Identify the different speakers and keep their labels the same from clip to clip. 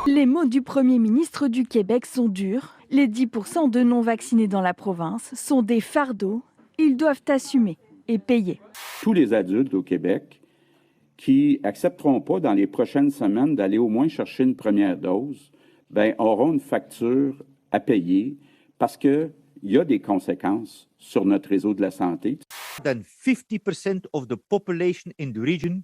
Speaker 1: Les mots du Premier ministre du Québec sont durs. Les 10% de non-vaccinés dans la province sont des fardeaux. Ils doivent assumer et payer.
Speaker 2: Tous les adultes au Québec qui accepteront pas dans les prochaines semaines d'aller au moins chercher une première dose, auront une facture à payer parce qu'il y a des conséquences sur notre réseau de la santé.
Speaker 3: Than 50% of the population in the region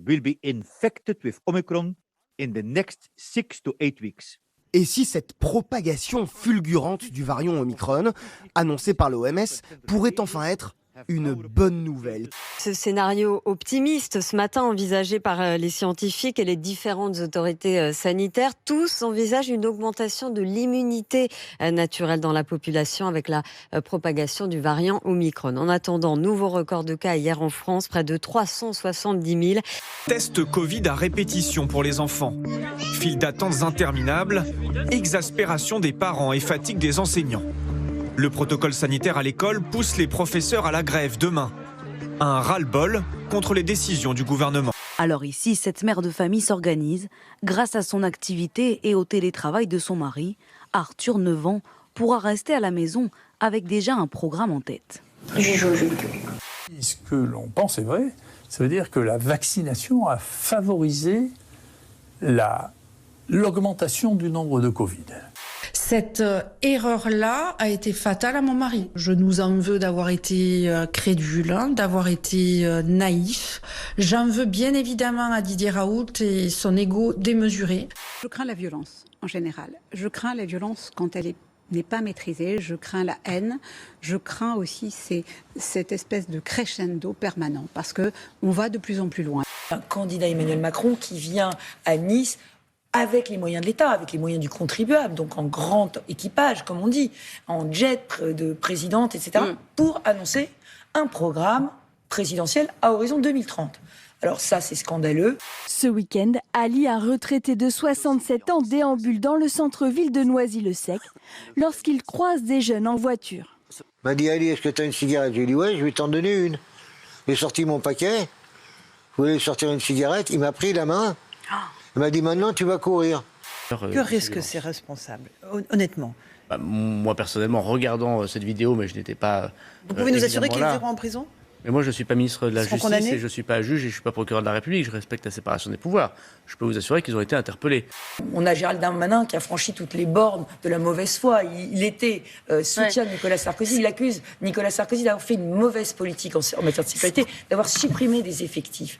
Speaker 3: will be infected with Omicron in the next 6 to 8 weeks.
Speaker 4: Et si cette propagation fulgurante du variant Omicron, annoncée par l'OMS, pourrait enfin être une bonne nouvelle.
Speaker 5: Ce scénario optimiste ce matin envisagé par les scientifiques et les différentes autorités sanitaires, tous envisagent une augmentation de l'immunité naturelle dans la population avec la propagation du variant Omicron. En attendant, nouveau record de cas hier en France, près de 370 000.
Speaker 6: Test Covid à répétition pour les enfants. Files d'attente interminables, exaspération des parents et fatigue des enseignants. Le protocole sanitaire à l'école pousse les professeurs à la grève demain. Un ras-le-bol contre les décisions du gouvernement.
Speaker 7: Alors ici, cette mère de famille s'organise. Grâce à son activité et au télétravail de son mari, Arthur, 9 ans, pourra rester à la maison avec déjà un programme en tête.
Speaker 8: Ce que l'on pense est vrai, ça veut dire que la vaccination a favorisé l'augmentation du nombre de Covid.
Speaker 9: Cette erreur-là a été fatale à mon mari. Je nous en veux d'avoir été crédule, d'avoir été naïf. J'en veux bien évidemment à Didier Raoult et son ego démesuré.
Speaker 10: Je crains la violence en général. Je crains la violence quand elle n'est pas maîtrisée. Je crains la haine. Je crains aussi cette espèce de crescendo permanent parce qu'on va de plus en plus loin.
Speaker 11: Un candidat Emmanuel Macron qui vient à Nice avec les moyens de l'État, avec les moyens du contribuable, donc en grand équipage, comme on dit, en jet de présidente, etc., pour annoncer un programme présidentiel à horizon 2030. Alors ça, c'est scandaleux.
Speaker 1: Ce week-end, Ali, un retraité de 67 ans, déambule dans le centre-ville de Noisy-le-Sec lorsqu'il croise des jeunes en voiture.
Speaker 12: Il m'a dit, Ali, est-ce que tu as une cigarette? J'ai dit, ouais, je vais t'en donner une. J'ai sorti mon paquet, je voulais sortir une cigarette, il m'a pris la main. Il m'a dit, maintenant, tu vas courir.
Speaker 13: Que risquent ces responsables, honnêtement?
Speaker 14: Moi, personnellement, regardant cette vidéo, mais je n'étais pas...
Speaker 13: Vous pouvez nous assurer qu'ils iront en prison?
Speaker 14: Mais moi, je ne suis pas ministre de la Justice
Speaker 13: condamnés
Speaker 14: et je ne suis pas juge et je ne suis pas procureur de la République. Je respecte la séparation des pouvoirs. Je peux vous assurer qu'ils ont été interpellés.
Speaker 11: On a Gérald Darmanin qui a franchi toutes les bornes de la mauvaise foi. Il était soutien de Nicolas Sarkozy. Il accuse Nicolas Sarkozy d'avoir fait une mauvaise politique en matière de sécurité, d'avoir supprimé des effectifs.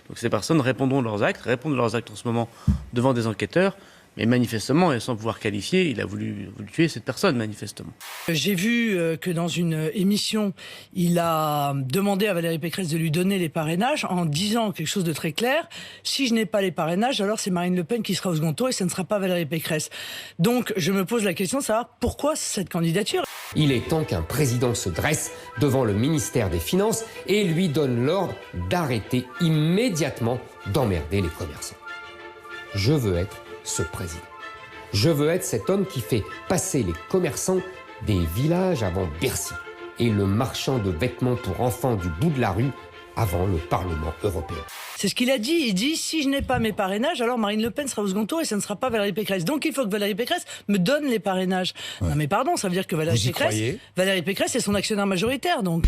Speaker 14: Donc ces personnes répondent de leurs actes en ce moment devant des enquêteurs. Mais manifestement, et sans pouvoir qualifier, il a voulu tuer cette personne, manifestement.
Speaker 15: J'ai vu que dans une émission, il a demandé à Valérie Pécresse de lui donner les parrainages en disant quelque chose de très clair. Si je n'ai pas les parrainages, alors c'est Marine Le Pen qui sera au second tour et ce ne sera pas Valérie Pécresse. Donc je me pose la question de savoir pourquoi cette candidature.
Speaker 16: Il est temps qu'un président se dresse devant le ministère des Finances et lui donne l'ordre d'arrêter immédiatement d'emmerder les commerçants. Je veux être ce président. Je veux être cet homme qui fait passer les commerçants des villages avant Bercy et le marchand de vêtements pour enfants du bout de la rue avant le Parlement européen.
Speaker 15: C'est ce qu'il a dit. Il dit, si je n'ai pas mes parrainages, alors Marine Le Pen sera au second tour et ce ne sera pas Valérie Pécresse. Donc il faut que Valérie Pécresse me donne les parrainages. Ouais. Non mais pardon, ça veut dire que Valérie Pécresse est son actionnaire majoritaire. Donc.